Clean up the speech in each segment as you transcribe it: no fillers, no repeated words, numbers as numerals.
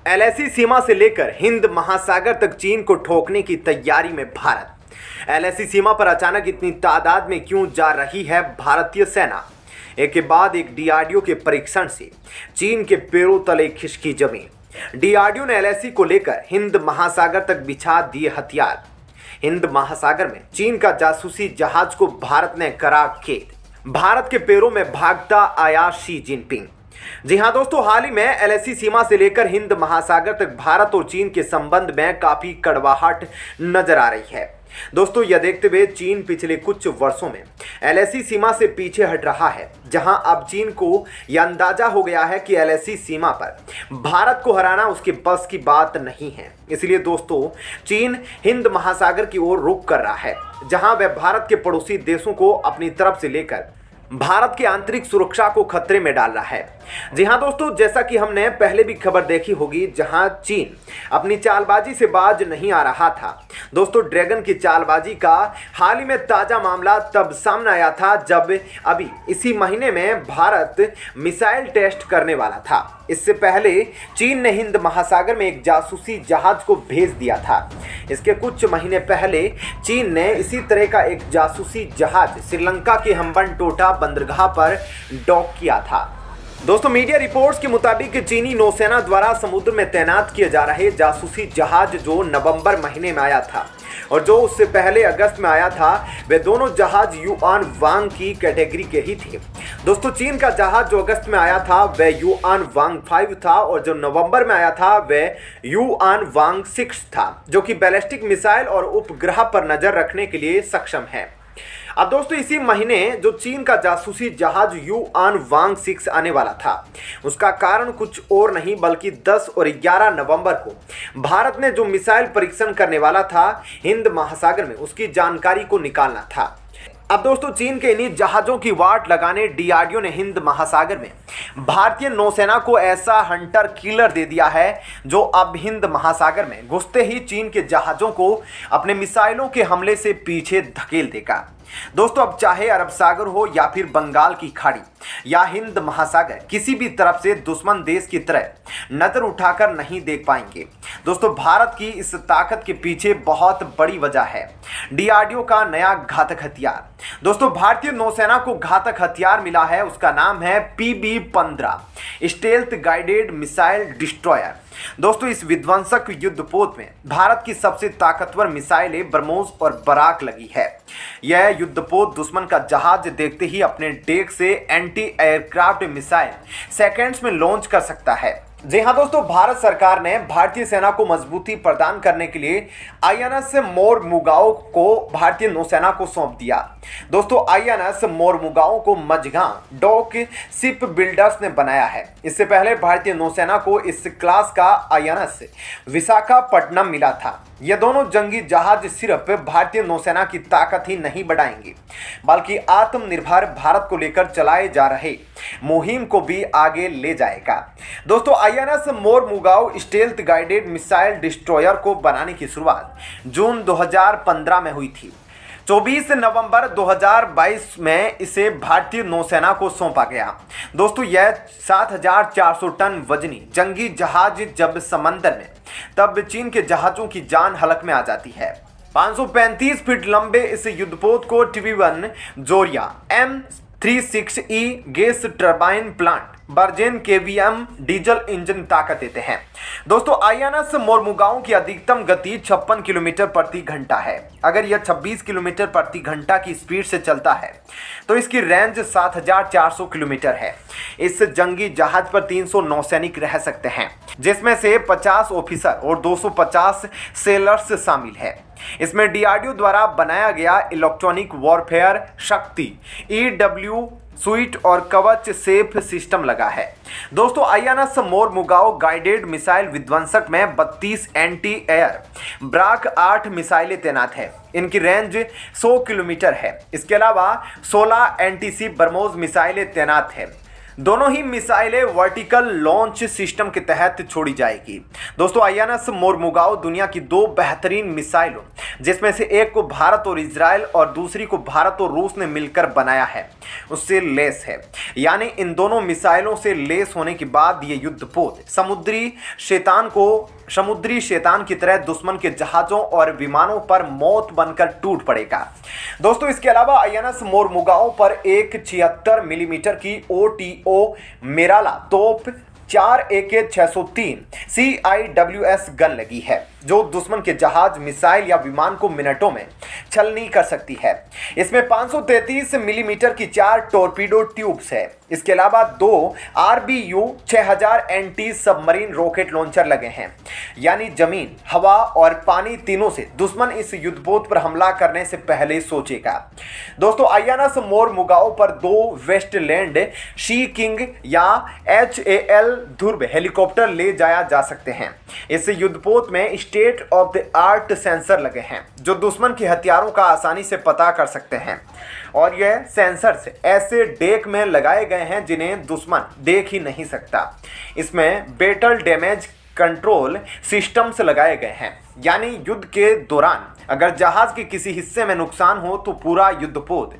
LAC सीमा से लेकर हिंद महासागर तक चीन को ठोकने की तैयारी में भारत। एलएसी सीमा पर अचानक इतनी तादाद में क्यों जा रही है भारतीय सेना? एक के बाद एक डीआरडीओ के परीक्षण से चीन के पैरों तले खिसकी जमीन। डीआरडीओ ने एलएसी को लेकर हिंद महासागर तक बिछा दिए हथियार। हिंद महासागर में चीन का जासूसी जहाज को भारत ने करा कैद। भारत के पैरों में भागता आया शी जिनपिंग। जी हां दोस्तों, हाल ही में एलएसी सीमा से लेकर हिंद महासागर तक भारत और चीन के संबंध में काफी कड़वाहट नजर आ रही है। दोस्तों, यह देखते हुए चीन पिछले कुछ वर्षों में एलएसी सीमा से पीछे हट रहा है, जहां अब चीन को यह अंदाजा हो गया है कि एलएसी सीमा पर भारत को हराना उसके बस की बात नहीं है। इसलिए दोस्तों, चीन हिंद महासागर की ओर रुख कर रहा है, जहां वह भारत के पड़ोसी देशों को अपनी तरफ से लेकर भारत की आंतरिक सुरक्षा को खतरे में डाल रहा है। जी हां दोस्तों, जैसा कि हमने पहले भी खबर देखी होगी, जहां चीन अपनी चालबाजी से बाज नहीं आ रहा था। दोस्तों, ड्रैगन की चालबाजी का हाल ही में ताजा मामला तब सामने आया था जब अभी इसी महीने में भारत मिसाइल टेस्ट करने वाला था। इससे पहले चीन ने हिंद महासागर में एक जासूसी जहाज को भेज दिया था। इसके कुछ महीने पहले चीन ने इसी तरह का एक जासूसी जहाज श्रीलंका के हम्बनटोटा बंदरगाह पर डॉक किया था। दोस्तों, मीडिया रिपोर्ट्स के मुताबिक चीनी नौसेना द्वारा समुद्र में तैनात किए जा रहे जासूसी जहाज जो नवंबर महीने में आया था और जो उससे पहले अगस्त में आया था, वे दोनों जहाज युआन वांग की कैटेगरी के ही थे। दोस्तों, चीन का जहाज जो अगस्त में आया था वह युआन वांग 5 था और जो नवंबर में आया था वह युआन वांग 6 था, जो कि बैलिस्टिक मिसाइल और उपग्रह पर नजर रखने के लिए सक्षम है। अब दोस्तों, इसी महीने जो चीन का जासूसी जहाज युआन वांग 6 आने वाला था, उसका कारण कुछ और नहीं बल्कि 10 और 11 नवंबर को भारत ने जो मिसाइल परीक्षण करने वाला था हिंद महासागर में, उसकी जानकारी को निकालना था। अब दोस्तों, चीन के इन्हीं जहाज़ों की वाट लगाने डीआरडीओ ने हिंद महासागर में भारतीय नौसेना को ऐसा हंटर किलर दे दिया है जो अब हिंद महासागर में घुसते ही चीन के जहाज़ों को अपने मिसाइलों के हमले से पीछे धकेल देगा। दोस्तों, अब चाहे अरब सागर हो या फिर बंगाल की खाड़ी या हिंद महासागर, किसी भी तरफ से दुश्मन देश की तरह नजर उठाकर नहीं देख पाएंगे। दोस्तों, भारत की इस ताकत के पीछे बहुत बड़ी वजह है डीआरडीओ का नया घातक हथियार। दोस्तों, भारतीय नौसेना को घातक हथियार मिला है, उसका नाम है PB-15 stealth guided missile destroyer. दोस्तों, इस विध्वंसक युद्धपोत में भारत की सबसे ताकतवर मिसाइलें ब्रह्मोस और बराक लगी है। यह युद्धपोत दुश्मन का जहाज देखते ही अपने डेक से एंटी एयरक्राफ्ट मिसाइल सेकेंड्स में लॉन्च कर सकता है। जी हाँ दोस्तों, भारत सरकार ने भारतीय सेना को मजबूती प्रदान करने के लिए आईएनएस मोरमुगाओ को भारतीय नौसेना को सौंप दिया। दोस्तों, आईएनएस मोरमुगाओ को मझगांव डॉक शिप बिल्डर्स ने बनाया है। इससे पहले भारतीय नौसेना को इस क्लास का आईएनएस विशाखापट्टनम मिला था। ये दोनों जंगी जहाज सिर्फ भारतीय नौसेना की ताकत ही नहीं बढ़ाएंगे बल्कि आत्मनिर्भर भारत को लेकर चलाए जा रहे मुहिम को भी आगे ले जाएगा। दोस्तों, INS Mormugao stealth guided missile destroyer को बनाने की शुरुआत जून 2015 में हुई थी। 24 नवंबर 2022 में इसे भारतीय नौसेना को सौंपा गया। दोस्तों, यह 7400 टन वजनी जंगी जहाज जब समंदर में, तब चीन के जहाजों की जान हलक में आ जाती है। 535 फीट लंबे इस युद्धपोत को टिविवन Zorya M36E gas turbine plant Bergen KVM diesel engine ताकत देते हैं। दोस्तों, आईएनएस मोरमुगाओ की अधिकतम गति 56 किलोमीटर प्रति घंटा है। अगर यह 26 किलोमीटर प्रति घंटा की स्पीड से चलता है तो इसकी रेंज 7400 किलोमीटर है। इस जंगी जहाज पर 300 नौसैनिक रह सकते हैं, जिसमें से 50 ऑफिसर और 250 सेलर्स शामिल है। इसमें डीआरडीओ द्वारा बनाया गया इलेक्ट्रॉनिक वॉरफेयर शक्ति EW स्वीट और कवच सेफ सिस्टम लगा है। दोस्तों, आईएनएस मोरमुगाओ गाइडेड मिसाइल विध्वंसक में 32 एंटी एयर ब्राक 8 मिसाइलें तैनात है। इनकी रेंज 100 किलोमीटर है। इसके अलावा 16 एंटी शिप ब्रह्मोस मिसाइलें तैनात है। दोनों ही मिसाइलें वर्टिकल लॉन्च सिस्टम के तहत छोड़ी जाएगी। दोस्तों आईएनएस मोरमुगाओ दुनिया की दो बेहतरीन मिसाइलों जिसमें से एक को भारत और इजराइल और दूसरी को भारत और रूस ने मिलकर बनाया है उससे लेस है। यानी इन दोनों मिसाइलों से लेस होने के बाद ये युद्धपोत समुद्री शैतान की तरह दुश्मन के जहाजों और विमानों पर मौत बनकर टूट पड़ेगा। दोस्तों इसके अलावा आईएनएस मोरमुगाओ पर एक 76 मिलीमीटर की OTO मेराला तोप 4 AK-603 CIWS गन लगी है जो दुश्मन के जहाज, मिसाइल या विमान को मिनटों में छलनी कर सकती है। इसमें 533 मिलीमीटर की 4 टॉर्पीडो ट्यूब्स है। इसके अलावा 2 RBU 6000 anti submarine rocket launcher लगे हैं। यानी जमीन, हवा और पानी तीनों से दुश्मन इस युद्धपोत पर हमला करने से पहले सोचेगा। दोस्तों आईएनएस मोरमुगाओ पर 2 वेस्टलैंड शी किंग या HAL ध्रुव हेलीकॉप्टर ले जाया जा सकते हैं। इस युद्धपोत में state of the art sensor लगे हैं जो दुश्मन के हथियारों का आसानी से पता कर सकते हैं और यह सेंसर्स ऐसे डेक में लगाए गए हैं जिन्हें दुश्मन देख ही नहीं सकता। इसमें बैटल डैमेज कंट्रोल सिस्टम्स लगाए गए हैं यानी युद्ध के दौरान अगर जहाज के किसी हिस्से में नुकसान हो तो पूरा युद्धपोत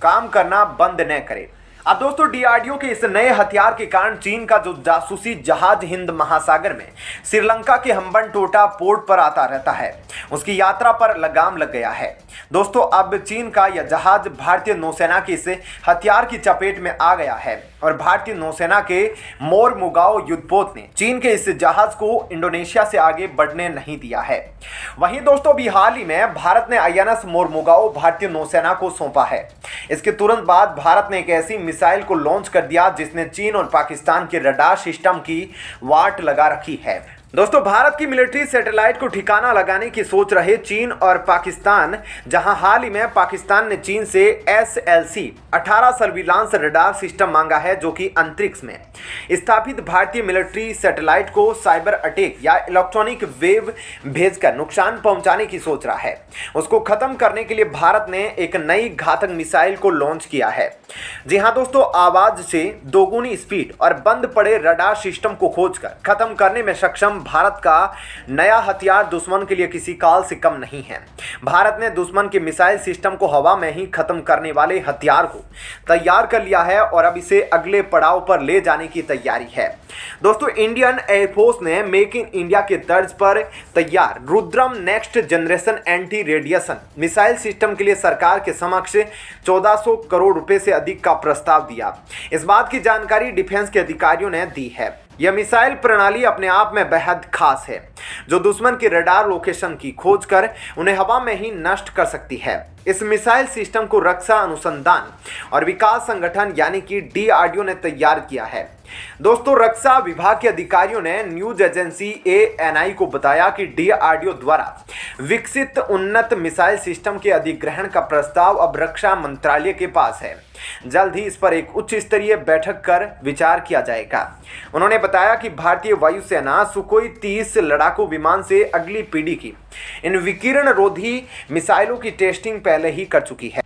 काम करना बंद न करे। अब दोस्तों डीआरडीओ के इस नए हथियार के कारण चीन का जो जासूसी जहाज हिंद महासागर में श्रीलंका के हम्बनटोटा पोर्ट पर आता रहता है उसकी यात्रा पर लगाम लग गया है। दोस्तों अब चीन का यह जहाज भारतीय नौसेना के इस हथियार की चपेट में आ गया है और भारतीय नौसेना के मोरमुगाओ युद्धपोत ने चीन के इस जहाज को इंडोनेशिया से आगे बढ़ने नहीं दिया है। वहीं दोस्तों अभी हाल ही में भारत ने आईएनएस मोरमुगाओ भारतीय नौसेना को सौंपा है। इसके तुरंत बाद भारत ने एक ऐसी मिसाइल को लॉन्च कर दिया जिसने चीन और पाकिस्तान के रडार सिस्टम की वाट लगा रखी है। दोस्तों भारत की मिलिट्री सैटेलाइट को ठिकाना लगाने की सोच रहे चीन और पाकिस्तान, जहां हाल ही में पाकिस्तान ने चीन से SLC 18 सर्विलांस रडार सिस्टम मांगा है जो कि अंतरिक्ष में स्थापित भारतीय मिलिट्री सैटेलाइट को साइबर अटैक या इलेक्ट्रॉनिक वेव भेजकर नुकसान पहुंचाने की सोच रहा है। उसको खत्म करने के लिए भारत ने एक नई घातक मिसाइल को लॉन्च किया है। जी हाँ दोस्तों, आवाज से दोगुनी स्पीड और बंद पड़े रडार सिस्टम को खोजकर खत्म करने में सक्षम भारत का नया हथियार दुश्मन के लिए किसी काल से कम नहीं है। भारत ने दुश्मन के मिसाइल सिस्टम को हवा में ही खत्म करने वाले हथियार को तैयार कर लिया है और अब इसे अगले पड़ाव पर ले जाने की तैयारी है। दोस्तों इंडियन एयरफोर्स ने मेक इन इंडिया के तर्ज पर तैयार Rudram next generation anti radiation missile system के लिए सरकार के समक्ष 1400 करोड़ रुपए से अधिक का प्रस्ताव दिया। इस बात की जानकारी डिफेंस के अधिकारियों ने दी है। यह मिसाइल प्रणाली अपने आप में बेहद खास है जो दुश्मन के रडार लोकेशन की खोज कर उन्हें हवा में ही नष्ट कर सकती है। इस मिसाइल सिस्टम को रक्षा अनुसंधान और विकास संगठन यानी कि डीआरडीओ ने तैयार किया है। दोस्तों रक्षा विभाग के अधिकारियों ने न्यूज एजेंसी ANI को बताया कि डीआरडीओ द्वारा विकसित उन्नत मिसाइल सिस्टम के अधिग्रहण का प्रस्ताव अब रक्षा मंत्रालय के पास है। जल्द ही इस पर एक उच्च स्तरीय बैठक कर विचार किया जाएगा। उन्होंने बताया कि भारतीय वायुसेना सुखोई 30 लड़ाकू विमान से अगली पीढ़ी की इन विकिरण रोधी मिसाइलों की टेस्टिंग पहले ही कर चुकी है।